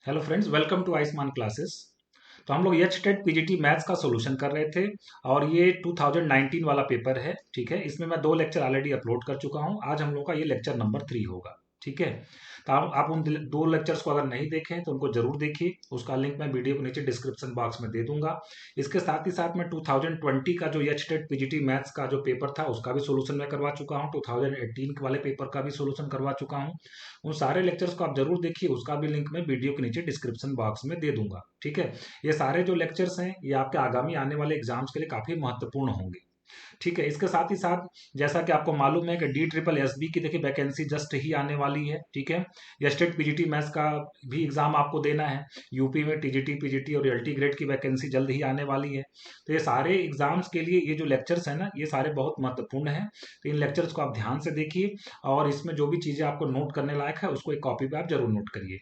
Hello friends, welcome to Ayushman classes. तो हम लोग एच टेट पीजीटी मैथ्स का सॉल्यूशन कर रहे थे और ये 2019 वाला पेपर है। ठीक है, इसमें मैं 2 लेक्चर ऑलरेडी अपलोड कर चुका हूँ। आज हम लोग का ये लेक्चर नंबर 3 होगा। ठीक है, तो आप उन 2 लेक्चर्स को अगर नहीं देखें तो उनको जरूर देखिए। उसका लिंक मैं वीडियो के नीचे डिस्क्रिप्शन बॉक्स में दे दूंगा। इसके साथ ही साथ मैं 2020 का जो एच टेट पीजीटी मैथ्स का जो पेपर था उसका भी सोल्यूशन मैं करवा चुका हूँ। 2018 वाले पेपर का भी सोल्यूशन करवा चुका हूँ। उन सारे लेक्चर्स को आप जरूर देखिए। उसका भी लिंक मैं वीडियो के नीचे डिस्क्रिप्शन बॉक्स में दे दूंगा। ठीक है, ये सारे जो लेक्चर्स हैं ये आपके आगामी आने वाले एग्जाम्स के लिए काफी महत्वपूर्ण होंगे। ठीक है, इसके साथ ही साथ जैसा कि आपको मालूम है कि DSSB की देखिए वैकेंसी जस्ट ही आने वाली है। ठीक है, या स्टेट पीजीटी मैथ्स का भी एग्जाम आपको देना है। यूपी में टीजीटी पीजीटी और एलटी ग्रेड की वैकेंसी जल्द ही आने वाली है। तो ये सारे एग्जाम्स के लिए ये जो लेक्चर्स है ना, ये सारे बहुत महत्वपूर्ण हैं। तो इन लेक्चर्स को आप ध्यान से देखिए और इसमें जो भी चीजें आपको नोट करने लायक है उसको एक कॉपी पे आप जरूर नोट करिए।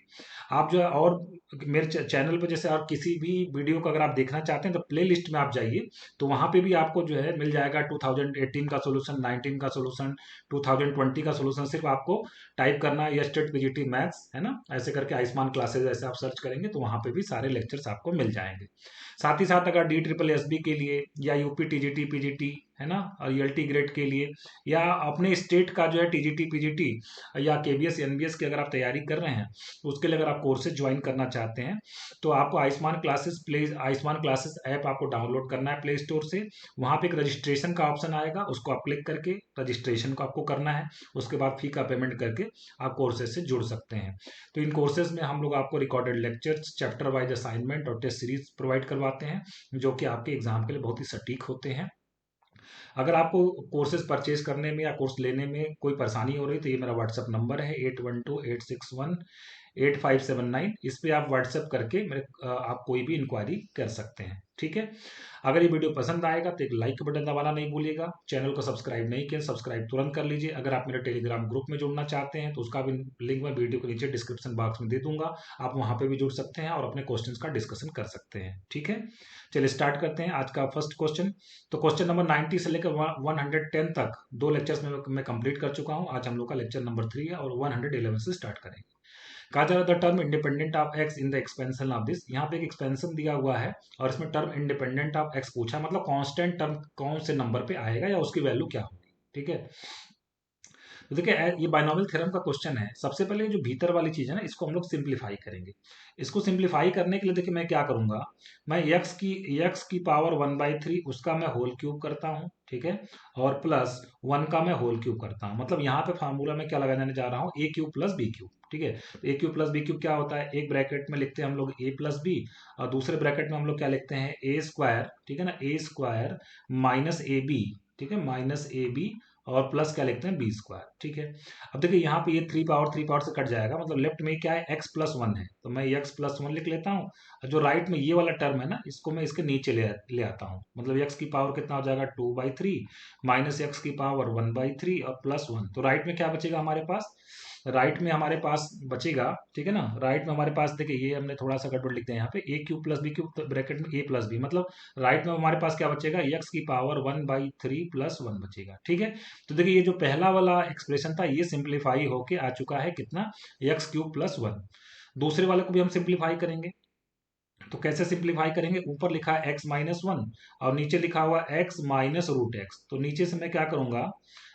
आप जो है और मेरे चैनल पर जैसे और किसी भी वीडियो को अगर आप देखना चाहते हैं तो प्ले लिस्ट में आप जाइए। तो वहां पे भी आपको जो है मिल जाएगा 2018 का सोल्यूशन, 19 का सोल्यूशन, 2020 का सोल्यूशन। सिर्फ आपको टाइप करना है स्टेट पीजीटी मैथ्स, है ना, ऐसे करके आयुष्मान क्लासेस ऐसे आप सर्च करेंगे तो वहां पे भी सारे लेक्चर्स आपको मिल जाएंगे। साथ ही साथ अगर DSSB के लिए या यूपी टीजीटी पीजीटी, है ना, और एलटी ग्रेड के लिए या अपने स्टेट का जो है टीजीटी पीजीटी या केबीएस एनबीएस की अगर आप तैयारी कर रहे हैं तो उसके लिए अगर आप कोर्सेज ज्वाइन करना चाहते हैं तो आपको आयुष्मान क्लासेस ऐप आपको डाउनलोड करना है प्ले स्टोर से। वहां पे एक रजिस्ट्रेशन का ऑप्शन आएगा, उसको आप क्लिक करके रजिस्ट्रेशन को आपको करना है। उसके बाद फी का पेमेंट करके आप कोर्सेज से जुड़ सकते हैं। तो इन कोर्सेज में हम लोग आपको recorded lectures, chapter wise assignment और टेस्ट सीरीज प्रोवाइड करवाते हैं जो कि आपके एग्जाम के लिए बहुत ही सटीक होते हैं। अगर आपको कोर्सेज परचेज करने में या कोर्स लेने में कोई परेशानी हो रही तो ये मेरा व्हाट्सअप नंबर है 8128618579। इस पे आप व्हाट्सएप करके आप कोई भी इंक्वायरी कर सकते हैं। ठीक है, अगर ये वीडियो पसंद आएगा तो एक लाइक का बटन दबाना नहीं भूलिएगा। चैनल को सब्सक्राइब नहीं किया, सब्सक्राइब तुरंत कर लीजिए। अगर आप मेरे टेलीग्राम ग्रुप में जुड़ना चाहते हैं तो उसका भी लिंक मैं वीडियो के नीचे डिस्क्रिप्शन बॉक्स में दे दूंगा। आप वहां पे भी जुड़ सकते हैं और अपने क्वेश्चंस का डिस्कशन कर सकते हैं। ठीक है, चलिए स्टार्ट करते हैं आज का फर्स्ट क्वेश्चन। तो क्वेश्चन नंबर 90 से लेकर 110 तक 2 लेक्चर्स में मैं कंप्लीट कर चुका हूं। आज हम लोग का लेक्चर नंबर 3 है और 111 से स्टार्ट करेंगे। कहा जा रहा था term independent of x in the expansion of this. यहाँ पे एक एक्सपेंशन दिया हुआ है और इसमें टर्म इंडिपेंडेंट ऑफ एक्स पूछा, मतलब कांस्टेंट टर्म कौन से नंबर पे आएगा या उसकी वैल्यू क्या होगी। ठीक है, तो देखिए ये बाइनोमियल थ्योरम का क्वेश्चन है। सबसे पहले जो भीतर वाली चीज है ना इसको हम लोग सिंप्लीफाई करेंगे। इसको सिंप्लीफाई करने के लिए देखिए मैं क्या करूंगा, मैं x की पावर 1/3 उसका मैं होल क्यूब करता हूँ। ठीक है, और प्लस 1 का मैं होल क्यूब करता हूँ। मतलब यहाँ पे फार्मूला में क्या लगाने जा रहा हूँ, ए क्यूब प्लस बी क्यूब। ठीक है, तो ए क्यूब प्लस बी क्यूब क्या होता है, एक ब्रैकेट में लिखते हैं हम लोग ए प्लस बी और दूसरे ब्रैकेट में हम लोग क्या लिखते हैं, ए स्क्वायर। ठीक है ना, ए स्क्वायर माइनस ए बी। ठीक है, माइनस ए बी और प्लस क्या लिखते हैं, बी स्क्वायर। ठीक है, अब देखिए यहाँ पे ये 3 पावर से कट जाएगा, मतलब लेफ्ट में क्या है, x+1 है तो मैं x+1 लिख लेता हूँ। और जो राइट में ये वाला टर्म है ना इसको मैं इसके नीचे ले आता हूँ। मतलब x की पावर कितना हो जाएगा, 2/3 माइनस x की पावर 1/3 और प्लस 1। तो राइट में क्या बचेगा हमारे पास, राइट में हमारे पास बचेगा, ठीक है ना, राइट में हमारे पास देखिए ये हमने थोड़ा सा गड़बड़ लिखते हैं यहाँ पे, A cube plus B cube bracket में ए प्लस बी, मतलब राइट में हमारे पास क्या बचेगा, एक्स की पावर 1/3 प्लस 1 बचेगा। ठीक है, तो देखिए ये जो पहला वाला एक्सप्रेशन था ये सिंप्लीफाई होके आ चुका है कितना, x³ + 1। दूसरे वाले को भी हम सिंप्लीफाई करेंगे। तो कैसे सिंप्लीफाई करेंगे, ऊपर लिखा है x-1 और नीचे लिखा हुआ x-√x। तो नीचे से मैं क्या करूंगा,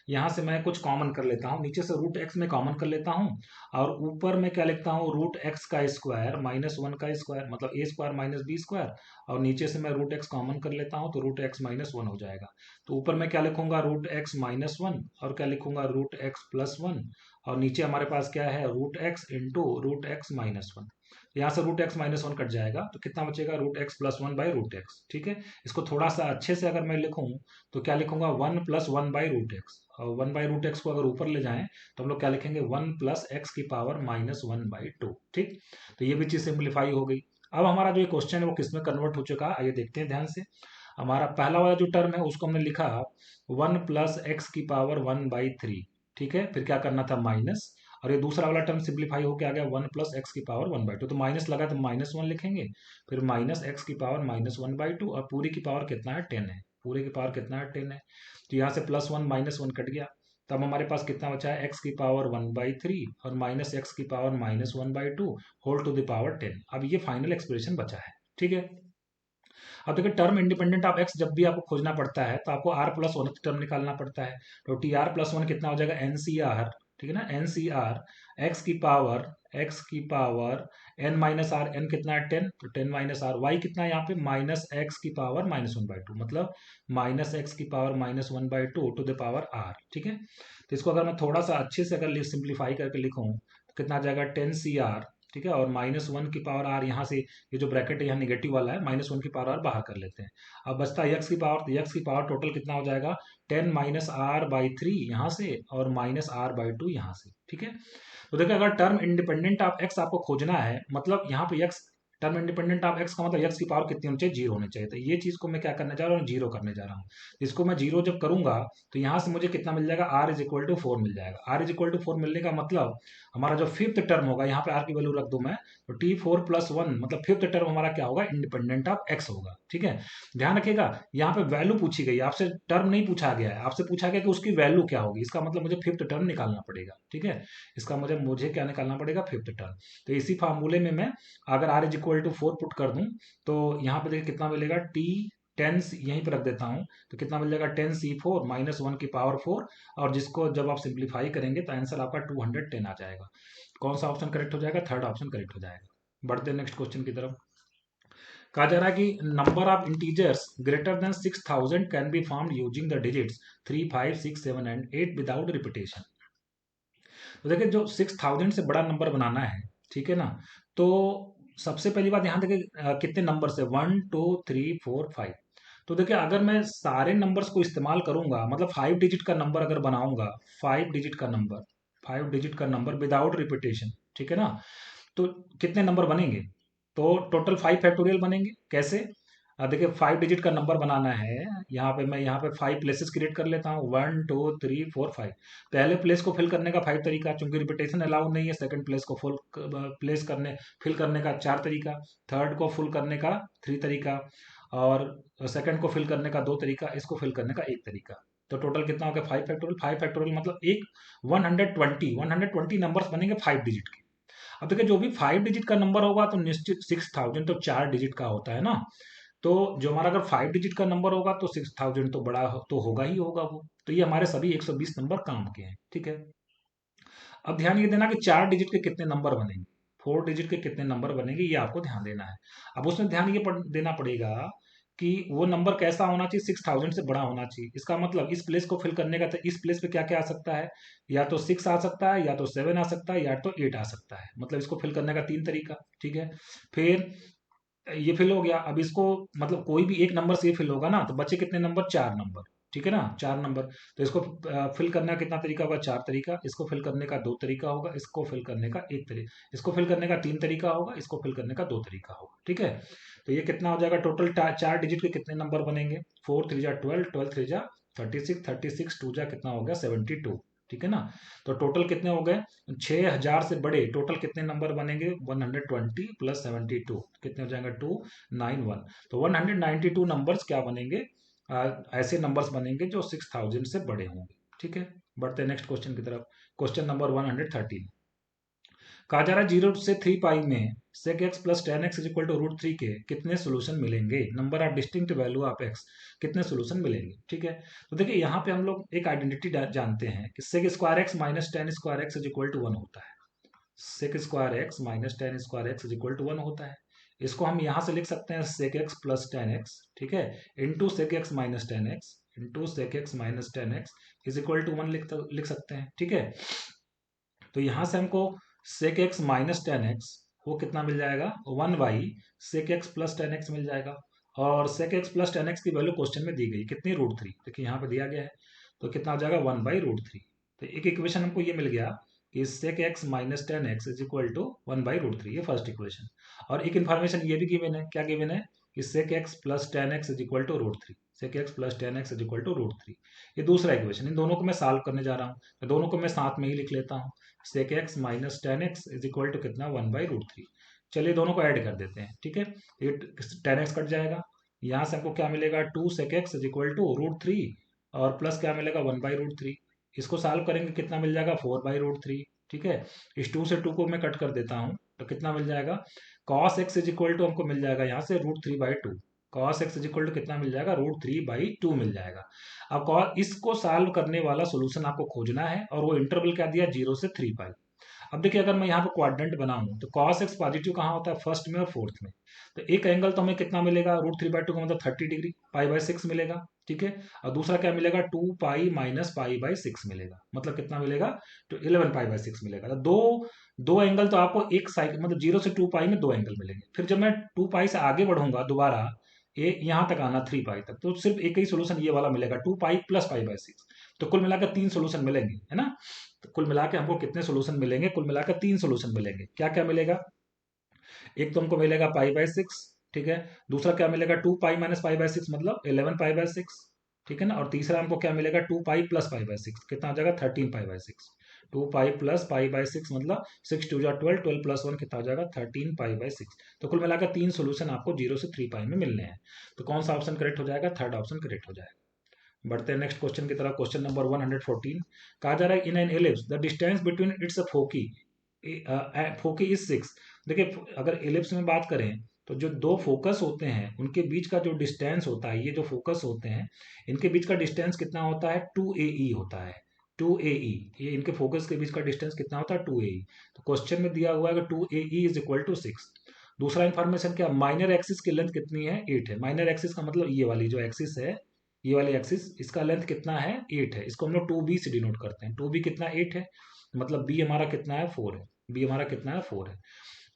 यहां से मैं कुछ कॉमन कर लेता हूं, नीचे से √x में कॉमन कर लेता हूं और ऊपर में क्या लिखता हूं, √x का स्क्वायर माइनस 1 का स्क्वायर, मतलब a square minus B square. और नीचे से मैं √x कॉमन कर लेता हूं तो √x-1 हो जाएगा। तो ऊपर में क्या लिखूंगा, √x-1 और क्या लिखूंगा, √x+1 और नीचे हमारे पास क्या है, √x इंटू √x-1। यहाँ से √x-1 कट जाएगा तो कितना बचेगा, √x+1/√x। ठीक है, इसको थोड़ा सा अच्छे से अगर मैं लिखूं तो क्या लिखूंगा, 1+1/√x। और 1/√x को अगर ऊपर ले जाएं तो हम लोग क्या लिखेंगे, 1+x⁻−1/2। ठीक, तो ये भी चीज सिंप्लीफाई हो गई। अब हमारा जो ये क्वेश्चन है वो किसमें कन्वर्ट हो चुका है, आइए देखते हैं ध्यान से। हमारा पहला वाला जो टर्म है उसको हमने लिखा 1+x⁻1/3। ठीक है, फिर क्या करना था, माइनस। और ये दूसरा वाला टर्म सिंप्लीफाई होकर आ गया 1+x⁻1/2। तो माइनस लगा तो -1 लिखेंगे, फिर -x⁻−1/2 और पूरी की पावर कितना है, 10 है। पूरे की पावर कितना है, 10 है। तो यहाँ से +1 -1 कट गया। तब हमारे पास कितना बचा है, एक्स की पावर 1/3 और माइनस एक्स की power -1/2 whole to the power 10। अब ये फाइनल एक्सप्रेशन बचा है, ठीक है। अब देखिए टर्म इंडिपेंडेंट ऑफ एक्स जब भी आपको खोजना पड़ता है तो आपको आर प्लस वन टर्म निकालना पड़ता है। तो टी आर प्लस वन कितना हो जाएगा, एन सी आर, ठीक है ना, एन सी आर एक्स की power N minus R, N कितना है 10, तो 10 माइनस आर, वाई कितना है यहाँ पे माइनस एक्स की पावर -1/2, मतलब माइनस एक्स की power -1/2 to the power R, ठीक है। तो इसको अगर मैं थोड़ा सा अच्छे से अगर सिंप्लीफाई करके लिखूं तो कितना आ जाएगा 10 CR, ठीक है, और -1 की पावर आर, यहाँ से ये जो ब्रैकेट है यहाँ निगेटिव वाला है, -1 की पावर आर बाहर कर लेते हैं। अब बचता है यक्स की पावर, तो यक्स की पावर टोटल कितना हो जाएगा 10 माइनस आर बाई 3 यहाँ से और -R/2 यहाँ से, ठीक है। तो देखिए अगर टर्म इंडिपेंडेंट ऑफ एक्स आपको खोजना है, मतलब यहाँ पे x term independent of x का मतलब एक्स की पावर कितनी होनी चाहिए, 0 होनी चाहिए। तो ये चीज को मैं क्या करने जा रहा हूँ, 0 करने जा रहा हूँ। इसको मैं 0 जब करूंगा तो यहाँ से मुझे कितना मिल जाएगा, R = 4 मिल जाएगा। R = 4 मिलने का मतलब हमारा जो फिफ्थ टर्म होगा, यहाँ पे आर की वैल्यू रख दूं मैं, तो T4+1 मतलब फिफ्थ टर्म हमारा क्या होगा, इंडिपेंडेंट ऑफ एक्स होगा, ठीक है। ध्यान रखिएगा यहाँ पे वैल्यू पूछी गई, आपसे टर्म नहीं पूछा गया है, आपसे पूछा गया कि उसकी वैल्यू क्या होगी, इसका मतलब मुझे फिफ्थ टर्म निकालना पड़ेगा, ठीक है। इसका मुझे मुझे क्या निकालना पड़ेगा, फिफ्थ टर्म। तो इसी फार्मूले में मैं अगर R = 4 पुट कर दूं तो यहाँ पे देखिए कितना मिलेगा, T10 यहीं पर रख देता हूँ, तो कितना मिल जाएगा 10C4 -1 की पावर 4, और जिसको जब आप सिंप्लीफाई करेंगे तो आंसर आपका 210 आ जाएगा। कौन सा ऑप्शन करेक्ट हो जाएगा, थर्ड ऑप्शन करेक्ट हो जाएगा। बढ़ते हैं नेक्स्ट क्वेश्चन की तरफ। कहा जा रहा है कि number of integers greater than 6000 can be found using the digits 3, 5, 6, 7 and 8 without repetition. तो देखिए जो 6000 से बड़ा नंबर बनाना है, ठीक है ना, तो सबसे पहली बात यहाँ देखिए कितने नंबर से 1 2 3 4 5। तो देखिए अगर मैं सारे नंबर्स को इस्तेमाल करूंगा, मतलब 5 डिजिट का नंबर अगर बनाऊंगा, 5 डिजिट का नंबर, 5 डिजिट का नंबर विदाउट रिपीटेशन, ठीक है ना, तो कितने नंबर बनेंगे, तो टोटल 5 फैक्टोरियल बनेंगे। कैसे, देखिए 5 डिजिट का नंबर बनाना है, यहाँ पे मैं यहाँ पे 5 प्लेसेस क्रिएट कर लेता हूँ, 1 2 3 4 5। पहले प्लेस को फिल करने का 5 तरीका, चूंकि रिपीटेशन अलाउड नहीं है। सेकंड प्लेस को फुल प्लेस करने फिल करने का 4 तरीका। थर्ड को फुल करने का 3 तरीका, और सेकंड को फिल करने का 2 तरीका, इसको फिल करने का 1 तरीका। तो टोटल कितना हो गया 5 फैक्टोरियल। 5 फैक्टोरियल मतलब एक 120 नंबर्स बनेंगे 5 डिजिट के। अब देखिए जो भी 5 डिजिट का नंबर होगा तो निश्चित 6000 तो 4 डिजिट का होता है ना, तो जो हमारा अगर 5 डिजिट का नंबर होगा तो 6000 तो बड़ा तो होगा ही होगा वो। तो ये हमारे सभी 120 नंबर काम के हैं, ठीक है। अब ध्यान ये देना कि 4 डिजिट के कितने नंबर बनेंगे, 4 डिजिट के कितने नंबर बनेंगे, ये आपको ध्यान देना है। अब उसमें ध्यान ये देना पड़ेगा कि वो नंबर कैसा होना चाहिए, 6000 से बड़ा होना चाहिए। इसका मतलब इस प्लेस को फिल करने का, तो इस प्लेस पे क्या क्या आ सकता है, या तो 6 आ सकता है, या तो 7 आ सकता है, या तो 8 आ सकता है, मतलब इसको फिल करने का 3 तरीका, ठीक है। फिर ये फिल हो गया। अब इसको मतलब कोई भी एक नंबर से ये फिल होगा ना, तो बचे कितने नंबर, 4 नंबर, ठीक है ना, 4 नंबर। तो इसको फिल करने का कितना तरीका होगा, 4 तरीका। इसको फिल करने का 2 तरीका होगा, इसको फिल करने का 1 तरीका, इसको फिल करने का 3 तरीका होगा, इसको फिल करने का 2 तरीका होगा, ठीक है। तो ये कितना हो जाएगा टोटल, 4 डिजिट के कितने नंबर बनेंगे, 4 3 जा 12, 12 3 जा 36, 36 2 जा कितना हो गया 72, ठीक है ना। तो टोटल कितने हो गए, 6000 से बड़े टोटल कितने नंबर बनेंगे, 120 प्लस 72 कितने हो जाएंगे 291। तो 192 नंबर्स क्या बनेंगे, ऐसे नंबर्स बनेंगे जो 6000 से बड़े होंगे, ठीक है। बढ़ते हैं नेक्स्ट क्वेश्चन की तरफ। Question number 113। कहा जा रहा है 0 से 3 पाई में sec x plus tan x is equal to √3 के कितने सोल्यूशन मिलेंगे, number of distinct value of x, कितने सोल्यूशन मिलेंगे, ठीक है। तो देखिए यहाँ पे हम लोग एक आइडेंटिटी जानते हैं कि sec square x minus tan square x is equal to 1 होता है। sec square x minus tan square x is equal to 1 होता है। इसको हम यहाँ से लिख सकते हैं sec x plus tan x, ठीक है, into sec x minus tan x into sec x minus tan x is equal to 1 लिख सकते हैं, ठीक है। तो यहां से हमको sec x minus tan x वो कितना मिल जाएगा, 1/सेक एक्स प्लस टेन एक्स मिल जाएगा। और sec x plus tan x की वैल्यू क्वेश्चन में दी गई कितनी, √3, देखिए यहाँ पे दिया गया है। तो कितना हो जाएगा 1/√3। तो एक इक्वेशन हमको ये मिल गया कि sec x minus tan x is equal to 1/√3, ये फर्स्ट इक्वेशन। और एक इन्फॉर्मेशन ये भी गिवन है, क्या गिवन है कि sec x plus tan x is equal to √3, sec x plus tan x is equal to √3। ये दूसरा इक्वेशन, इन दोनों को मैं सॉल्व करने जा रहा हूँ, तो दोनों को मैं साथ में ही लिख लेता हूँ। Sec x minus tan x is equal to कितना 1/√3। चलिए दोनों को ऐड कर देते हैं, ठीक है। ये टेन एक्स कट जाएगा, यहाँ से हमको क्या मिलेगा 2 sec x is equal to √3, और प्लस क्या मिलेगा 1/√3। इसको सॉल्व करेंगे कितना मिल जाएगा 4/√3। ठीक है, इस 2 से 2 को मैं कट कर देता हूँ तो कितना मिल जाएगा cos x is equal to हमको मिल जाएगा यहाँ से √3/2। cos x is equal to कितना मिल जाएगा √3/2 मिल जाएगा। अब इसको सॉल्व करने वाला सोल्यूशन आपको खोजना है और वो इंटरवल क्या दिया 0 से 3π। अब देखिए अगर मैं यहाँ पे क्वाड्रेंट बनाऊं तो cos x पॉजिटिव कहाँ होता है फर्स्ट में और फोर्थ में। तो एक एंगल तो हमें कितना मिलेगा √3/2 का मतलब 30 डिग्री π/6 मिलेगा। ठीक है, और दूसरा क्या मिलेगा 2π माइनस π/6 मिलेगा, मतलब कितना मिलेगा तो 11 π/6 मिलेगा। तो दो दो एंगल तो आपको एक साइड मतलब 0 से 2π में दो एंगल मिलेंगे। फिर जब मैं 2π से आगे बढ़ूंगा दोबारा ये यहाँ तक आना 3π तक, तो सिर्फ एक ही सोल्यूशन ये वाला मिलेगा 2π प्लस π/6। तो कुल मिलाकर 3 सोल्यूशन मिलेंगे, है ना। तो कुल मिलाकर हमको कितने सोल्यूशन मिलेंगे, कुल मिलाकर 3 सोल्यूशन मिलेंगे। क्या क्या मिलेगा, एक तो हमको मिलेगा π/6। ठीक है, दूसरा क्या मिलेगा 2π माइनस π/6 मतलब 11 π/6। ठीक है ना, और तीसरा हमको क्या मिलेगा 2π प्लस π/6 कितना आ जाएगा 13 π/6। 2π प्लस π/6 मतलब 6 2 12, 12 प्लस 1 कितना हो जाएगा 13 π/6। तो कुल मिलाकर 3 सोल्यूशन आपको 0 से 3π में मिलने हैं। तो कौन सा ऑप्शन करेक्ट हो जाएगा, थर्ड ऑप्शन करेक्ट हो जाएगा। बढ़ते हैं नेक्स्ट क्वेश्चन की तरफ। क्वेश्चन नंबर 114 कहा जा रहा है in an ellipse the distance between its foci foci is 6। देखिए अगर एलिप्स में बात करें तो जो दो फोकस होते हैं उनके बीच का जो डिस्टेंस होता है, ये जो फोकस होते हैं इनके बीच का डिस्टेंस कितना होता है 2AE होता है। 2AE, ये इनके फोकस के बीच का डिस्टेंस कितना होता है 2AE। तो क्वेश्चन में दिया हुआ है कि 2AE इज इक्वल टू 6। दूसरा इंफॉर्मेशन क्या, माइनर एक्सिस की लेंथ कितनी है 8 है। माइनर एक्सिस का मतलब ये वाली जो एक्सिस है, ये वाली एक्सिस, इसका लेंथ कितना है 8 है। इसको हम लोग 2B से डिनोट करते हैं। 2B कितना 8 है, मतलब B हमारा कितना है 4 है। B हमारा कितना है 4 है।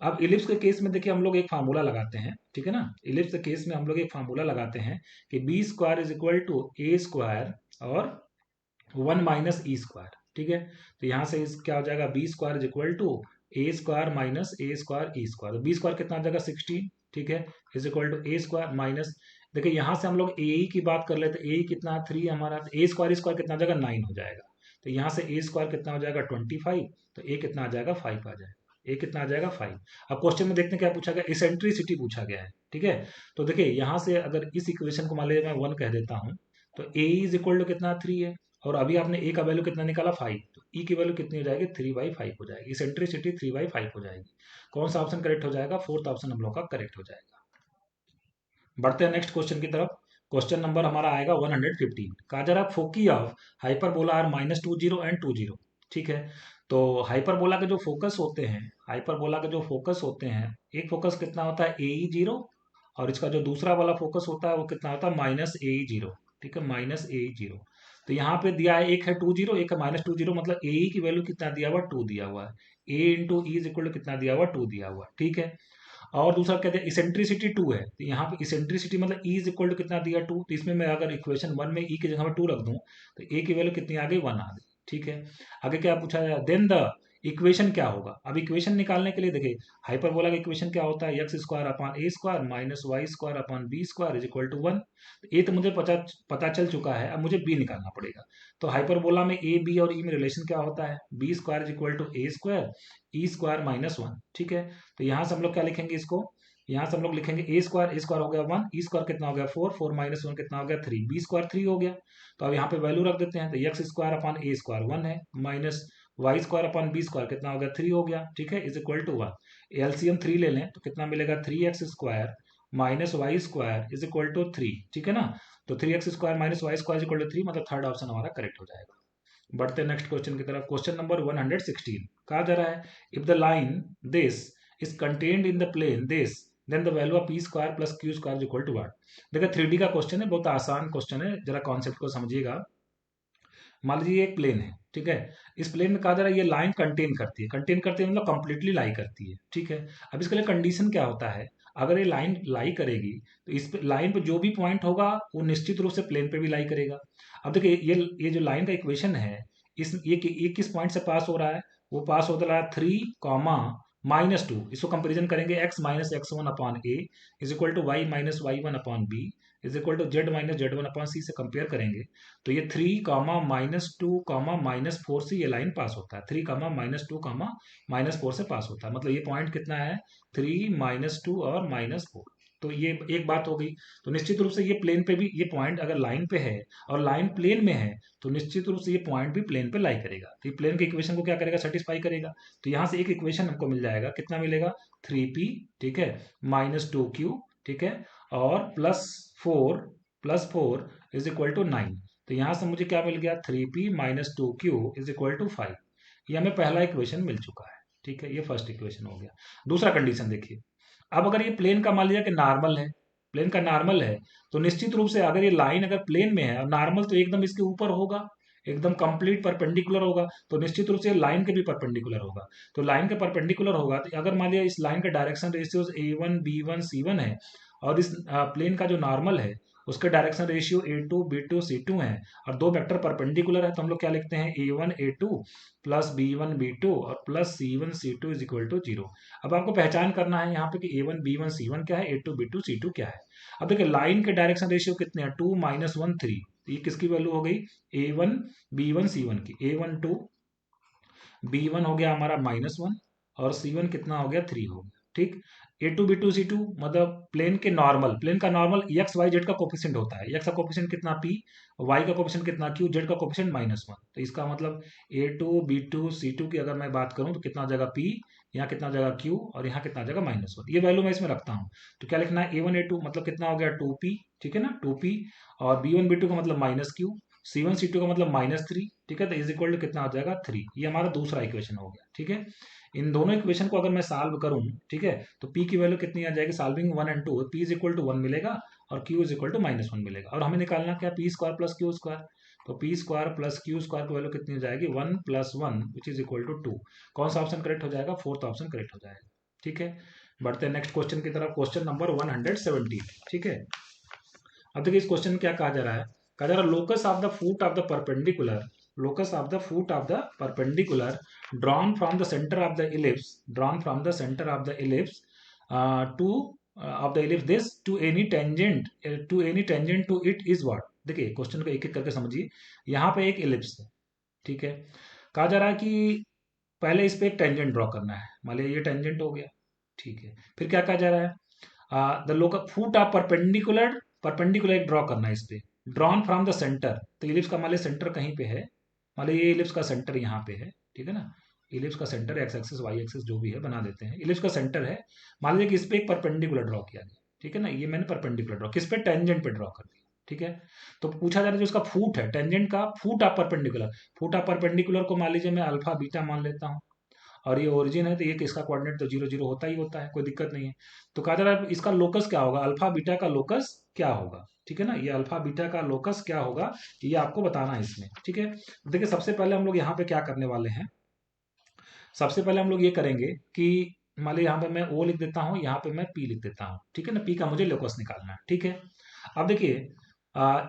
अब इलिप्स के केस में देखिए हम लोग एक फार्मूला लगाते हैं, ठीक है ना। इलिप्स के केस में हम लोग एक फार्मूला लगाते हैं कि B² is equal to A² और 1 माइनस E²। ठीक है, तो यहाँ से क्या हो जाएगा B² is equal to A² minus A² E²। B² कितना आ जाएगा 16। ठीक है, is equal to A² minus, देखिए यहाँ से हम लोग AE की बात कर लेते हैं। AE कितना 3 हमारा, A² कितना आ जाएगा 9 हो जाएगा। तो यहाँ से A² कितना हो जाएगा 25, तो A कितना आ जाएगा 5 आ जाएगा। ए कितना आ जाएगा 5। अब क्वेश्चन में देखते हैं क्या पूछा गया, इसेंट्रिसिटी पूछा गया है। ठीक है, तो देखिए यहाँ से अगर इस इक्वेशन को मान लीजिए मैं 1 कह देता हूँ तो ए इज इक्वल टू कितना 3 है, और अभी आपने ए का वैल्यू कितना निकाला 5, तो ई की वैल्यू कितनी हो जाएगी 3/5 हो जाएगी। इसेंट्रिसिटी 3/5 हो जाएगी। कौन सा ऑप्शन करेक्ट हो जाएगा, फोर्थ ऑप्शन हम लोग का करेक्ट हो जाएगा। बढ़ते हैं नेक्स्ट क्वेश्चन की तरफ। क्वेश्चन नंबर हमारा आएगा 115। कहा जा रहा है फोकी ऑफ हाइपरबोला आर -20 एंड 20। ठीक है, तो हाइपरबोला के जो फोकस होते हैं, हाइपरबोला के जो फोकस होते हैं, एक फोकस कितना होता है AE0, और इसका जो दूसरा वाला फोकस होता है वो कितना होता है -AE0। ठीक है, -AE0। तो यहाँ पे दिया है एक है 20, एक है -20, मतलब AE की वैल्यू कितना दिया हुआ 2 दिया हुआ है। A into E is equal to कितना दिया हुआ 2 दिया हुआ है। ठीक है, और दूसरा कहते हैं इसेंट्रिसिटी 2 है, तो यहाँ पे इसेंट्रिसिटी मतलब ई इज इक्वल टू कितना दिया 2, तो इसमें मैं अगर इक्वेशन 1 में ई की जगह में 2 रख दूं तो ए की वैल्यू कितनी आ गई 1 आ गई। ठीक है, आगे क्या पूछा जाए, देन द इक्वेशन क्या होगा। अब इक्वेशन निकालने के लिए देखिए हाइपरबोला का इक्वेशन क्या होता है x² upon A² minus y² upon B² is equal to 1। ए तो मुझे पता चल चुका है, अब मुझे बी निकालना पड़ेगा। तो हाइपरबोला में ए बी और ई में रिलेशन क्या होता है, B² is equal to A² E² -1। ठीक है, तो यहाँ से हम लोग क्या लिखेंगे इसको, यहाँ से हम लोग लिखेंगे A² हो गया 1, E² कितना हो गया 4, 4 माइनस 1 कितना हो गया 3, B² 3 हो गया। तो अब यहाँ पे वैल्यू रख देते हैं, तो x² अपॉन A² 1 है, माइनस y² अपॉन B² कितना हो गया 3 हो गया। ठीक है, इज इक्वल टू 1। एलसीएम 3 ले लें तो कितना मिलेगा 3x² minus y² is equal to 3। ठीक है ना, तो 3x² minus y² is equal to 3, मतलब थर्ड ऑप्शन हमारा करेक्ट हो जाएगा। बढ़ते हैं नेक्स्ट क्वेश्चन की तरफ। क्वेश्चन नंबर 116 कहा जा रहा है if the line this is contained in the plane this then the value of P² plus Q² is equal to what. देखिए 3D का क्वेश्चन है, बहुत आसान क्वेश्चन है, जरा कॉन्सेप्ट को समझिएगा। मान लीजिए एक प्लेन है, ठीक है, इस प्लेन में कहा जा रहा है ये लाइन कंटेन करती है मतलब कंप्लीटली लाई करती है। ठीक है, अब इसके लिए कंडीशन क्या होता है, अगर ये लाइन लाई करेगी तो इस लाइन पे जो भी पॉइंट होगा वो निश्चित रूप से प्लेन पे भी लाई करेगा। अब देखिए ये जो लाइन का इक्वेशन है, ये किस पॉइंट से पास हो रहा है, वो पास होता रहा 3, -2। इसको कंपेरिजन करेंगे x-x1 upon A is equal to y-y1 upon B is equal to z-z1 upon C से कंपेयर करेंगे तो ये 3, -2, -4 से ये लाइन पास होता है। 3, -2, -4 से पास होता है, मतलब ये पॉइंट कितना है 3, -2 और -4। तो ये एक बात हो गई। तो निश्चित रूप से ये प्लेन पे भी, ये पॉइंट अगर लाइन पे है और लाइन प्लेन में है तो निश्चित रूप से ये पॉइंट भी प्लेन पे लाई करेगा, तो ये प्लेन के इक्वेशन को क्या करेगा, सेटिस्फाई करेगा। तो यहाँ से एक इक्वेशन हमको मिल जाएगा, कितना मिलेगा, 3p, ठीक है, -2q, ठीक है, और +4 इज इक्वल टू 9। तो यहाँ से मुझे क्या मिल गया, 3p - 2q is equal to 5। ये हमें पहला इक्वेशन मिल चुका है, ठीक है, ये फर्स्ट इक्वेशन हो गया। दूसरा कंडीशन देखिए, अब अगर ये प्लेन का मान लिया कि नॉर्मल है, प्लेन का नॉर्मल है, तो निश्चित रूप से अगर ये लाइन अगर प्लेन में है और नॉर्मल तो एकदम इसके ऊपर होगा, एकदम कंप्लीट परपेंडिकुलर होगा, तो निश्चित रूप से लाइन के भी परपेंडिकुलर होगा। तो लाइन के परपेंडिकुलर होगा, तो अगर मान लिया इस लाइन का direction ratio A1 B1 C1 है और इस प्लेन का जो नॉर्मल है उसके direction ratio A2 B2 C2 है और दो वेक्टर परपेंडिकुलर है, तो हम लोग क्या लिखते हैं, A1 A2 plus B1 B2 और plus C1 C2 is equal to 0। अब आपको पहचान करना है यहाँ पे कि A1 B1 C1 क्या है, A2 B2 C2 क्या है। अब देखिए लाइन के डायरेक्शन रेशियो कितने हैं, 2 -1 3, ये किसकी वैल्यू हो गई, A1 B1 C1 की। A1 2, B1 हो गया हमारा -1 और C1 कितना हो गया, 3 हो गया, ठीक। A2 B2 C2 मतलब प्लेन के नॉर्मल, प्लेन का नॉर्मल एक्स वाई जेड का कोफिशिएंट होता है, एक्स का कोफिशिएंट कितना P, वाई का कोफिशिएंट कितना Q, जेड का कोफिशिएंट -1। तो इसका मतलब A2 B2 C2 की अगर मैं बात करूं तो कितना हो जाएगा P, यहाँ कितना हो जाएगा Q और यहाँ कितना हो जाएगा -1। ये वैल्यू मैं इसमें रखता हूँ। तो क्या लिखना है, A1 A2 मतलब कितना हो गया 2P, ठीक है ना, 2P, और B1 B2 का मतलब -Q, C1 C2 का मतलब -3, ठीक है, तो इज इक्वल टू कितना हो जाएगा 3। ये हमारा दूसरा इक्वेशन हो गया, ठीक है। इन दोनों इक्वेशन को अगर मैं सॉल्व करूं, ठीक है, तो p की वैल्यू कितनी आ जाएगी, solving 1 and 2, p is equal to 1 मिलेगा और q इज इक्वल टू -1 मिलेगा। और हमें निकालना क्या, p square plus q square. तो p square plus q square की वैल्यू कितनी हो जाएगी, 1 + 1 विच इज इक्वल टू 2। कौन सा ऑप्शन करेक्ट हो जाएगा, फोर्थ ऑप्शन करेक्ट हो जाएगा, ठीक है। बढ़ते हैं नेक्स्ट क्वेश्चन की तरफ, क्वेश्चन नंबर 170, ठीक है। अब देखिए इस क्वेश्चन में क्या कहा जा रहा है, कहा जा रहा है locus of the foot of the perpendicular, locus of the foot of the perpendicular drawn from the center of the ellipse, drawn from the center of the ellipse to of the ellipse this to any tangent to it is what। देखिए question को एक एक करके समझिए। यहाँ पे एक ellipse है, ठीक है, कहा जा रहा है कि पहले इस पे एक टेंजेंट ड्रॉ करना है, मान लिया ये टेंजेंट हो गया, ठीक है। फिर क्या कहा जा रहा है, the locus foot of perpendicular, perpendicular एक ड्रॉ करना है इस पे, ड्रॉन फ्रॉम द सेंटर, तो इलिप्स का मान लिया सेंटर कहीं पे है, मान लीजिए ये इलिप्स का सेंटर यहाँ पे है, ठीक है ना, इलिप्स का centre x axis y axis जो भी है बना देते हैं, इलिप्स का सेंटर है। मान लीजिए कि इस पे एक परपेंडिकुलर ड्रॉ किया गया, ठीक है ना, ये मैंने परपेंडिकुलर ड्रॉ किस पे, टेंजेंट पे ड्रॉ कर दिया, ठीक है। तो पूछा जा रहा है जो इसका फूट है, टेंजेंट का फूट of perpendicular, foot of perpendicular को मान लीजिए मैं अल्फा बीटा मान लेता हूँ, और ये ओरिजिन है तो ये किसका कोऑर्डिनेट तो 0 0 होता ही होता है, कोई दिक्कत नहीं है। तो कहा जा रहा है इसका लोकस क्या होगा, अल्फा बीटा का लोकस क्या होगा, ठीक है ना, ये अल्फा बीटा का लोकस क्या होगा ये आपको बताना है इसमें, ठीक है। देखिए सबसे पहले हम लोग यहाँ पे क्या करने वाले हैं, सबसे पहले हम लोग ये करेंगे कि मान लीजिए यहाँ पे मैं ओ लिख देता हूँ, यहाँ पे मैं पी लिख देता हूँ, ठीक है ना, पी का मुझे लोकस निकालना है, ठीक है। अब देखिए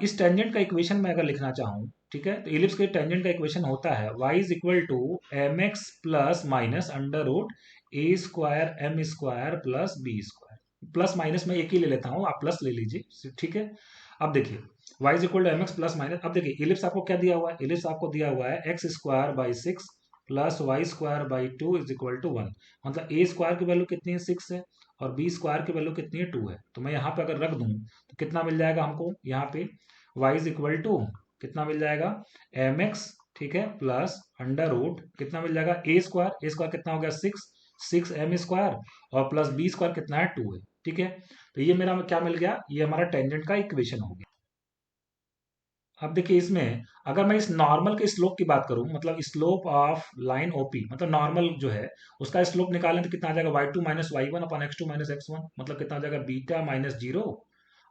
इस टेंजेंट का इक्वेशन मैं अगर लिखना चाहूँ, ठीक है, तो इलिप्स के टेंजेंट का इक्वेशन होता है y is equal to M x plus minus under root A square M square plus B square, plus minus मैं एक ही ले लेता हूँ, आप प्लस ले लीजिए, ठीक है। अब देखिए y is equal to M x plus minus, अब देखिए इलिप्स आपको क्या दिया हुआ है, इलिप्स आपको दिया हुआ है x square by 6 plus Y square by 2 is equal to 1। मतलब ए स्क्वायर की वैल्यू कितनी है 6 है और बी स्क्वायर की वैल्यू कितनी है 2 है। तो मैं यहाँ पे अगर रख दूं तो कितना मिल जाएगा हमको, यहाँ पे y इज इक्वल टू कितना मिल जाएगा एम एक्स, ठीक है, प्लस अंडर रूट कितना मिल जाएगा ए स्क्वायर कितना हो गया 6 एम स्क्वायर और प्लस बी स्क्वायर कितना है 2 है, ठीक है। तो ये मेरा क्या मिल गया, ये हमारा टेंजेंट का इक्वेशन हो गया। अब देखिए इसमें अगर मैं इस नॉर्मल के स्लोप की बात करूं, मतलब स्लोप ऑफ लाइन ओपी, मतलब नॉर्मल जो है उसका स्लोप निकालें तो कितना आ जाएगा y2 minus y1 upon x2 minus x1, मतलब कितना आ जाएगा beta minus 0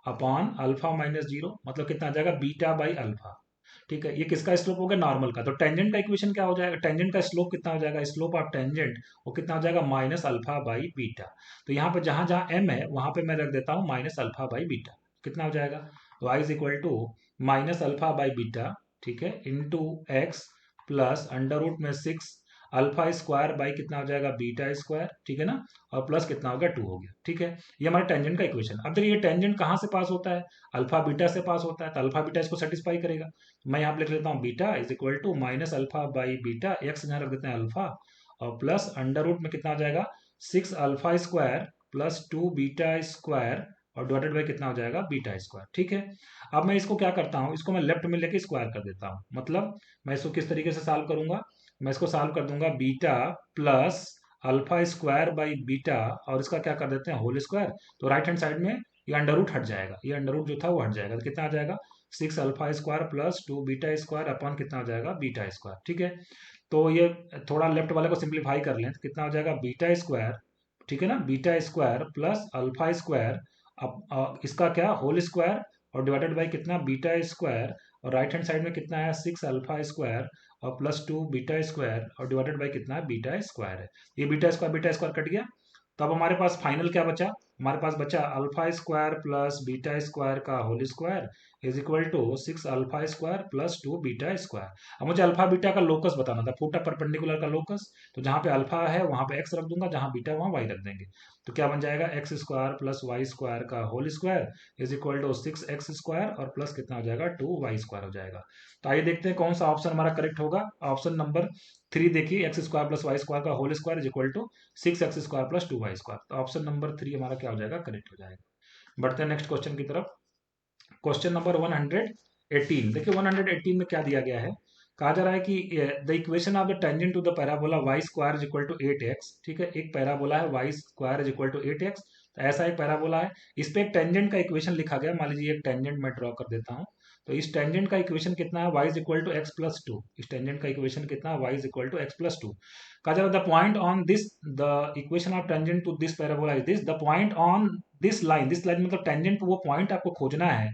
upon alpha minus 0, मतलब कितना आ जाएगा बीटा बाई अल्फा, ठीक है। ये किसका स्लोप हो गया, नॉर्मल का। तो टेंजेंट का इक्वेशन क्या हो जाएगा, टेंजेंट का स्लोप कितना हो जाएगा, स्लोप ऑफ टेंजेंट वो कितना हो जाएगा माइनस अल्फा बाई बीटा। तो यहाँ पे जहां जहां m है वहां पे मैं रख देता हूँ माइनस अल्फा बाई बीटा, कितना हो जाएगा y is equal to minus alpha by beta, ठीक है, into x plus under root में 6 अल्फा स्क्वायर बाई कितना हो जाएगा बीटा स्क्वायर, ठीक है ना, और प्लस कितना हो गया 2 हो गया, ठीक है। ये हमारे टेंजेंट का इक्वेशन। अब देखिए ये टेंजेंट कहाँ से पास होता है, अल्फा बीटा से पास होता है, तो अल्फा बीटा इसको सेटिस्फाई करेगा। मैं यहाँ पे लिख लेता हूँ beta is equal to minus alpha by beta, x यहाँ रख देते हैं अल्फा और प्लस अंडर रूट में कितना आ जाएगा 6 alpha square plus 2 beta square और डिवाइडेड बाई कितना हो जाएगा बीटा स्क्वायर। ठीक है, अब मैं इसको क्या करता हूँ, इसको मैं लेफ्ट में लेके स्क्वायर कर देता हूँ। मतलब मैं इसको किस तरीके से सॉल्व करूंगा, मैं इसको सॉल्व कर दूंगा beta plus alpha square by beta, और इसका क्या कर देते हैं होल स्क्वायर। तो राइट हैंड साइड में ये अंडर रूट हट जाएगा, ये अंडर रूट जो था वो हट जाएगा, तो कितना आ जाएगा 6 alpha square plus 2 beta square upon कितना हो जाएगा बीटा स्क्वायर। ठीक है, तो ये थोड़ा लेफ्ट वाले को सिंप्लीफाई कर लें तो कितना हो जाएगा बीटा स्क्वायर, ठीक है ना, beta square plus alpha square, अब इसका क्या होल स्क्वायर और डिवाइडेड बाई कितना बीटा स्क्वायर, और राइट हैंड साइड में कितना है 6 अल्फा स्क्वायर और प्लस 2 बीटा स्क्वायर और डिवाइडेड बाई कितना बीटा स्क्वायर है। ये बीटा स्क्वायर कट गया, तो अब हमारे पास फाइनल क्या बचा, हमारे पास बचा alpha square plus beta square का whole square is equal to 6 alpha square plus 2 beta square. अब मुझे अल्फा बीटा का लोकस बताना था, फूटा परपेंडिकुलर का लोकस, तो जहां पे अल्फा है वहां पे एक्स रख दूंगा, जहां बीटा वहां वाई रख देंगे। तो क्या बन जाएगा X square plus Y square का whole square is equal to 6x square और प्लस कितना हो जाएगा 2y स्क्वायर हो जाएगा। तो आइए देखते हैं कौन सा ऑप्शन हमारा करेक्ट होगा। ऑप्शन नंबर 3 देखिए, X square plus Y square का whole square is equal to 6x square plus 2y square. तो ऑप्शन नंबर 3 हमारा क्या हो जाएगा करेक्ट हो जाएगा। बढ़ते हैं नेक्स्ट क्वेश्चन की तरफ। क्वेश्चन नंबर 118, देखिए 118 में क्या दिया गया है, कहा जा रहा है कि the equation of the tangent to the parabola y square is equal to 8x। ठीक है, एक पैराबोला है y square is equal to 8x, तो ऐसा एक पैराबोला है, इस पे एक टेंजेंट का इक्वेशन लिखा गया। मान लीजिए एक टेंजेंट मैं ड्रॉ कर देता हूँ, तो इस टेंजेंट का इक्वेशन कितना है y is equal to x plus two, इस टेंजेंट का इक्वेशन कितना है y is equal to x plus two. कहा जा रहा है the point on this, the equation of tangent to this parabola is this, the point on this line मतलब tangent वो पॉइंट आपको खोजना है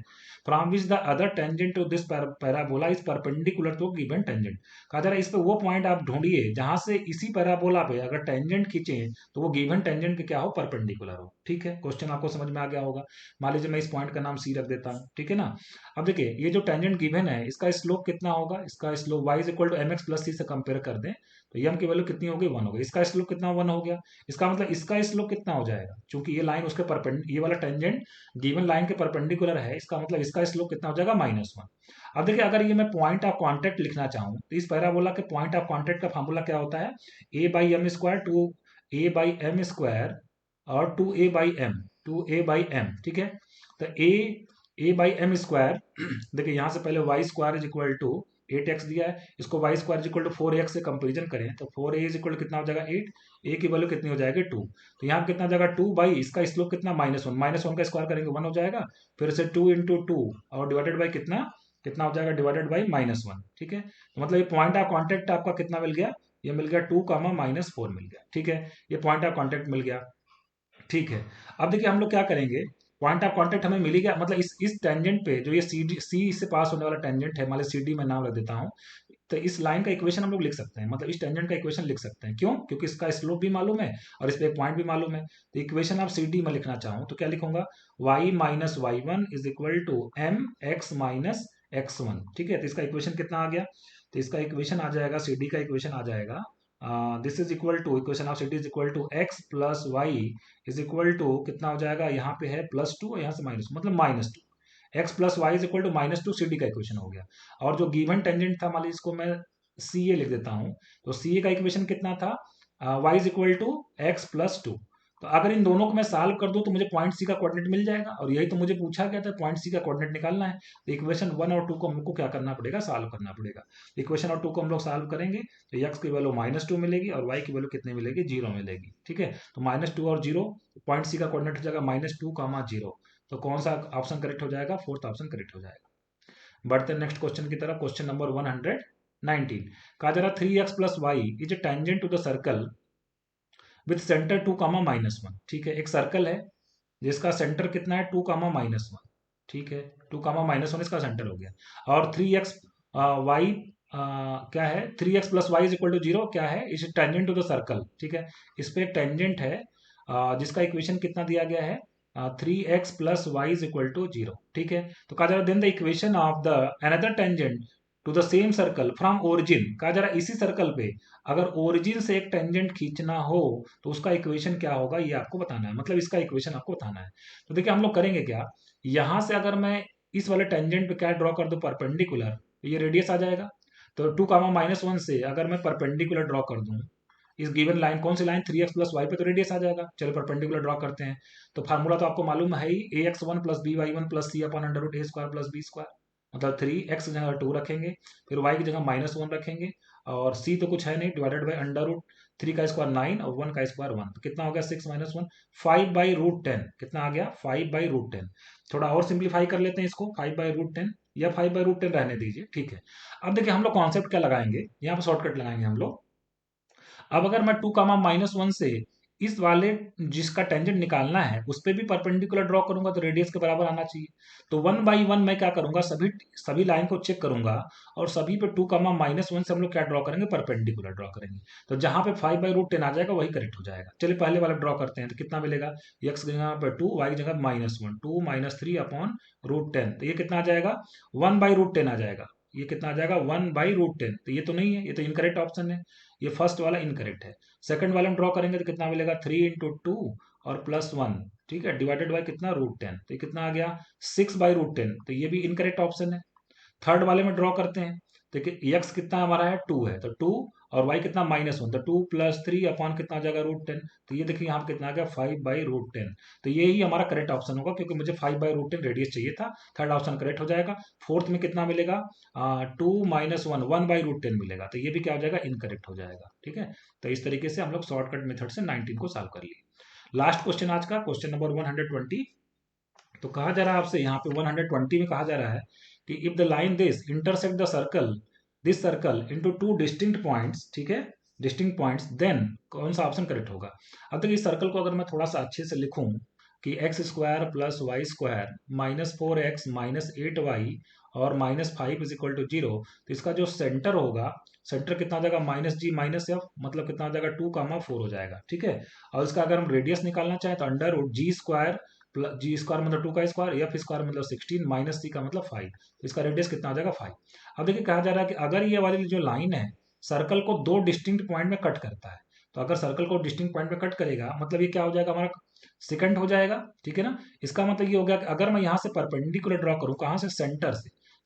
from which the other tangent to this parabola is perpendicular to given tangent. कहा जा रहा है इस पे वो पॉइंट आप ढूंढिए जहां से इसी पैराबोला पे अगर टेंजेंट खींचे तो वो गिवन टेंजेंट के क्या हो परपेंडिकुलर हो। ठीक है, क्वेश्चन आपको समझ में आ गया होगा। मान लीजिए मैं इस पॉइंट का नाम सी रख देता हूँ, ठीक है ना। अब देखिए ये जो टेंजेंट गिवन है इसका स्लोप कितना होगा, इसका slope y is equal to mx plus C से कंपेयर कर दें तो m की वैल्यू कितनी होगी 1 होगी, इसका स्लोप कितना 1 हो गया, इसका मतलब इसका स्लोप कितना हो जाएगा, क्योंकि ये लाइन उसके ये वाला टेंजेंट गिवन लाइन के परपेंडिकुलर है, इसका मतलब इसका स्लोप कितना हो जाएगा -1। अब देखिए अगर ये मैं पॉइंट ऑफ कांटेक्ट लिखना चाहूँ तो इस पैराबोला के पॉइंट ऑफ कांटेक्ट का फार्मूला क्या होता है, a by M square to a by M square और 2a बाई m ठीक है। तो a बाई एम स्क्वायर देखिए यहाँ से पहले y square is equal to 8x दिया है, इसको y square is equal to 4x से कंपेरिजन करें तो 4a इज इक्वल कितना हो जाएगा 8, a की वैल्यू कितनी हो जाएगी 2, तो यहाँ कितना हो जाएगा 2 बाई इसका स्लोप कितना -1 का स्क्वायर करेंगे 1 हो जाएगा, फिर से 2 इंटू 2 और डिवाइडेड बाई कितना कितना हो जाएगा डिवाइडेड बाई -1। ठीक है, तो मतलब ये पॉइंट ऑफ कॉन्टेक्ट आपका कितना मिल गया, ये मिल गया 2 कामा -4 मिल गया। ठीक है, ये पॉइंट ऑफ कॉन्टेक्ट मिल गया। ठीक है, अब देखिए हम लोग क्या करेंगे, पॉइंट ऑफ कांटेक्ट हमें मिल ही गया, मतलब इस टेंजेंट पे जो ये सी से पास होने वाला टेंजेंट है, मान ली सी डी में नाम रख देता हूँ, तो इस लाइन का इक्वेशन हम लोग लिख सकते हैं, मतलब इस टेंजेंट का इक्वेशन लिख सकते हैं। क्यों, क्योंकि इसका स्लोप भी मालूम है और इस पे एक पॉइंट भी मालूम है। तो इक्वेशन ऑफ सी डी में लिखना चाहूँ तो क्या लिखूंगा, y minus y one is equal to M x minus x one. ठीक है, तो इसका इक्वेशन कितना आ गया, तो इसका इक्वेशन आ जाएगा सी डी का इक्वेशन आ जाएगा this is equal to equation of C D is equal to x plus y is equal to कितना हो जाएगा, यहाँ पे है +2 और यहाँ से माइनस मतलब -2, x plus y is equal to -2 C D का इक्वेशन हो गया। और जो गिवन टेंजेंट था मान लीजिए इसको मैं सी ए लिख देता हूँ, तो सी ए का इक्वेशन कितना था y is equal to x plus two. तो अगर इन दोनों को मैं सॉल्व कर दूं तो मुझे पॉइंट सी का कोऑर्डिनेट मिल जाएगा, और यही तो मुझे पूछा गया था पॉइंट सी का कोऑर्डिनेट निकालना है। तो इक्वेशन 1 और 2 को हमको क्या करना पड़ेगा, सॉल्व करना पड़ेगा। इक्वेशन और 2 को हम लोग सॉल्व करेंगे तो एक्स की वैल्यू -2 मिलेगी और वाई की वैल्यू कितनी मिलेगी 0 मिलेगी। ठीक है, तो -2 और 0, पॉइंट सी का कोऑर्डिनेट हो जाएगा -2, 0। तो कौन सा ऑप्शन करेक्ट हो जाएगा, फोर्थ ऑप्शन करेक्ट हो जाएगा। बढ़ते हैं नेक्स्ट क्वेश्चन की तरफ। क्वेश्चन नंबर 119, कहा जा रहा 3x plus y is a tangent to the circle with centre 2 comma -1। ठीक है, एक सर्कल है जिसका सेंटर कितना है 2 कामा -1। ठीक है, 2 कामा -1 इसका सेंटर हो गया, और 3x वाई क्या है 3x plus y is equal to 0 क्या है, इस टेंजेंट टू द सर्कल। ठीक है, इस पे एक टेंजेंट है जिसका इक्वेशन कितना दिया गया है 3x plus y is equal to 0। ठीक है, तो कहा जा रहा then the equation of the another tangent to the same circle from origin. कहा जा रहा है इसी सर्कल पे अगर ओरिजिन से एक टेंजेंट खींचना हो तो उसका इक्वेशन क्या होगा ये आपको बताना है, मतलब इसका इक्वेशन आपको बताना है। तो देखिए हम लोग करेंगे क्या, यहां से अगर मैं इस वाले टेंजेंट पे क्या ड्रॉ कर दूं परपेंडिकुलर, तो ये रेडियस आ जाएगा। तो 2 कामा -1 से अगर मैं परपेंडिकुलर ड्रॉ कर दूं इस गिवन लाइन, कौन सी लाइन, 3x प्लस वाई पे तो रेडियस आ जाएगा। चलो परपेंडिकुलर ड्रॉ करते हैं। तो फार्मूला तो आपको मालूम है ही, ax1 plus b y1 plus c upon under root a square plus b square, मतलब 3x की जगह 2 रखेंगे, फिर y की जगह -1 रखेंगे, और c तो कुछ है नहीं, डिवाइडेड बाई अंडर रूट 3 का स्क्वायर 9 और 1 का स्क्वायर 1, तो कितना हो गया 6 - 1 5/√10, कितना आ गया 5/√10। थोड़ा और सिंप्लीफाई कर लेते हैं इसको, 5/√10 या 5/√10 रहने दीजिए, ठीक है। अब देखिए हम लोग कॉन्सेप्ट क्या लगाएंगे, यहाँ पे शॉर्टकट लगाएंगे हम लोग। अब अगर मैं 2, -1 से इस वाले जिसका टेंजेंट निकालना है उस पर भी परपेंडिकुलर ड्रॉ करूंगा तो रेडियस के बराबर आना चाहिए। तो 1/1 मैं क्या करूंगा, सभी सभी लाइन को चेक करूंगा और सभी पे 2, -1 से हम लोग क्या ड्रॉ करेंगे, परपेंडिकुलर ड्रॉ करेंगे। तो जहां पे 5/√10 आ जाएगा वही करेक्ट हो जाएगा। चलिए पहले वाला ड्रॉ करते हैं, तो कितना मिलेगा, x की जगह पे 2, y की जगह -1, 2 - 3/√10, तो ये कितना आ जाएगा 1/√10 आ जाएगा। ये कितना आ जाएगा 1/√10, तो ये तो नहीं है, ये तो इनकरेक्ट ऑप्शन है, ये फर्स्ट वाला इनकरेक्ट है। सेकंड वाला हम ड्रॉ करेंगे तो कितना मिलेगा 3 × 2 और +1, ठीक है, डिवाइडेड बाय कितना √10, तो ये कितना आ गया 6/√10, तो ये भी इनकरेक्ट ऑप्शन है। थर्ड वाले में ड्रॉ करते हैं, देखिए x कितना हमारा है 2 है, तो 2 और y कितना -1, तो 2 + 3 अपॉन कितना आ जाएगा √10, तो ये देखिए यहाँ पे कितना आ गया 5/√10। तो ये ही हमारा करेक्ट ऑप्शन होगा क्योंकि मुझे 5/√10 रेडियस चाहिए था, थर्ड ऑप्शन करेक्ट हो जाएगा। फोर्थ में कितना मिलेगा 2 - 1 1/√10 मिलेगा, तो ये भी क्या हो जाएगा इनकरेक्ट हो जाएगा, ठीक है। तो इस तरीके से हम लोग शॉर्टकट मेथड से 19 को सॉल्व कर लिए। लास्ट क्वेश्चन आज का, क्वेश्चन नंबर 120। तो कहा जा रहा है आपसे यहाँ पे 120 में कहा जा रहा है कि if the line this intersect the circle, this circle into 2 distinct points, ठीक है, डिस्टिंक्ट पॉइंट्स, देन कौन सा ऑप्शन करेक्ट होगा। अब देखिए इस सर्कल को अगर मैं थोड़ा सा अच्छे से लिखूं कि x² + y² -4x -8y और -5 = 0, तो इसका जो सेंटर होगा, सेंटर कितना हो जाएगा -g -f, मतलब कितना हो जाएगा 2, 4 हो जाएगा, ठीक है। और इसका अगर हम रेडियस निकालना चाहें तो अंडर रूट g² मतलब 2 का स्क्वायर, f स्क्वायर मतलब 16 माइनस c का मतलब 5, तो इसका रेडियस कितना हो जाएगा 5। अब देखिए कहा जा रहा है कि अगर ये वाली जो लाइन है सर्कल को 2 डिस्टिंक्ट पॉइंट में कट करता है, तो अगर सर्कल को डिस्टिंक्ट पॉइंट में कट करेगा मतलब ये क्या हो जाएगा हमारा सेकंड हो जाएगा, ठीक है ना। इसका मतलब ये हो गया कि अगर मैं यहाँ से परपेंडिकुलर ड्रॉ करूँ, कहाँ से,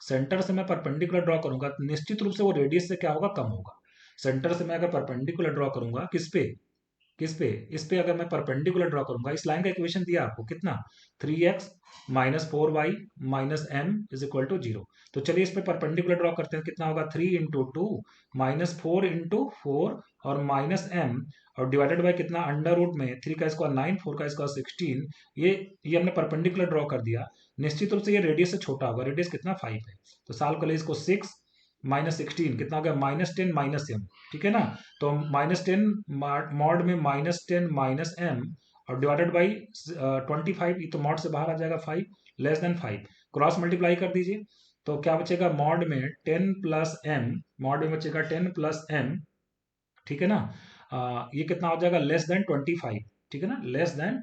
सेंटर से मैं परपेंडिकुलर ड्रॉ करूंगा तो निश्चित रूप से वो रेडियस से क्या होगा, कम होगा। सेंटर से मैं अगर परपेंडिकुलर ड्रॉ करूंगा किस पे, इस पे अगर मैं परपेंडिकुलर ड्रॉ करूंगा, इस लाइन का इक्वेशन दिया आपको कितना 3x -4y -m = 0। तो चलिए इस पे परपेंडिकुलर ड्रॉ करते हैं, कितना होगा 3 × 2 -4 × 4 और -m और डिवाइडेड बाय कितना अंडर रूट में 3 का स्क्वायर 9, 4 का स्क्वायर 16, ये हमने परपेंडिकुलर ड्रॉ कर दिया। निश्चित रूप से ये रेडियस से छोटा होगा, रेडियस कितना 5 है, तो सॉल्व कर लिए इसको, 6 -16 कितना हो गया -10 -m, ठीक है ना। तो -10 मॉड में -10 -m और डिवाइडेड बाई 25, ये तो मॉड से बाहर आ जाएगा, 5 <5, क्रॉस मल्टीप्लाई कर दीजिए, तो क्या बचेगा मॉड में 10 + m, मॉड में बचेगा 10 + m, ठीक है ना। ये कितना हो जाएगा <25, ठीक है ना,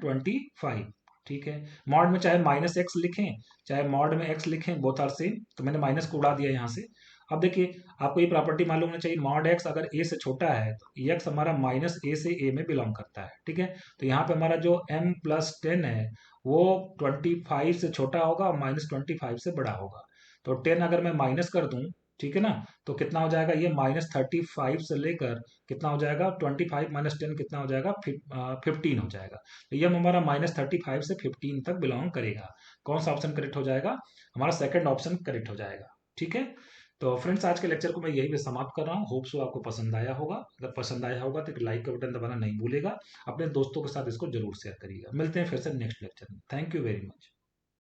<25, ठीक है। मॉड में चाहे -x लिखें चाहे मॉड में x लिखें, बोथ आर सेम, तो मैंने माइनस को उड़ा दिया यहाँ से। अब देखिए आपको ये प्रॉपर्टी मालूम होना चाहिए, मॉड x अगर a से छोटा है तो x हमारा -a से a में बिलोंग करता है, ठीक है। तो यहाँ पे हमारा जो m + 10 है वो 25 से छोटा होगा और -25 से बड़ा होगा। तो 10 अगर मैं माइनस कर दूं, ठीक है ना, तो कितना हो जाएगा ये -35 से लेकर कितना हो जाएगा 25 - 10 कितना हो जाएगा 15 हो जाएगा। तो ये हमारा -35 से 15 तक बिलोंग करेगा। कौन सा ऑप्शन करेक्ट हो जाएगा, हमारा सेकंड ऑप्शन करेक्ट हो जाएगा, ठीक है। तो फ्रेंड्स आज के लेक्चर को मैं यही पे समाप्त कर रहा हूँ। होप सो आपको पसंद आया होगा, अगर पसंद आया होगा तो लाइक का बटन दबाना नहीं भूलेगा, अपने दोस्तों के साथ इसको जरूर शेयर करिएगा। मिलते हैं फिर से नेक्स्ट लेक्चर में। Thank you very much.